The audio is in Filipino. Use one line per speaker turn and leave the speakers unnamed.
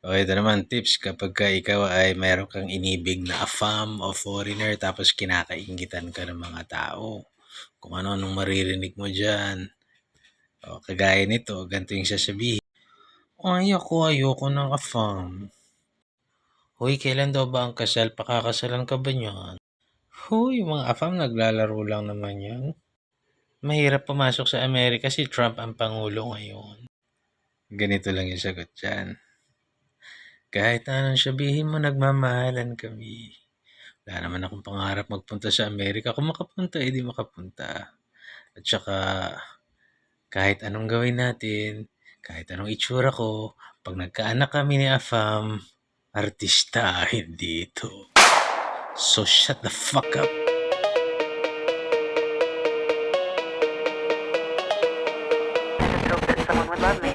O ito naman tips kapagka ikaw ay mayro'n kang inibig na AFAM o foreigner tapos kinakainggitan ka ng mga tao. Kung ano-anong maririnig mo diyan. O kagaya nito, ganito yung sasabihin, "Ay ako, ayoko ng AFAM. Hoy, kailan daw ba ang kasal? Pakakasalan ka ba niyan? Hoy, yung mga AFAM naglalaro lang naman 'yan. Mahirap pumasok sa Amerika, si Trump ang pangulo ngayon." Ganito lang yung sagot diyan. Kahit na anong sabihin mo, nagmamahalan kami. Wala naman akong pangarap magpunta sa Amerika. Kung makapunta, edi makapunta. At saka, kahit anong gawin natin, kahit anong itsura ko, 'pag nagkaanak kami ni Afam, artistahin dito. So shut the fuck up.
I just hope that someone would love me.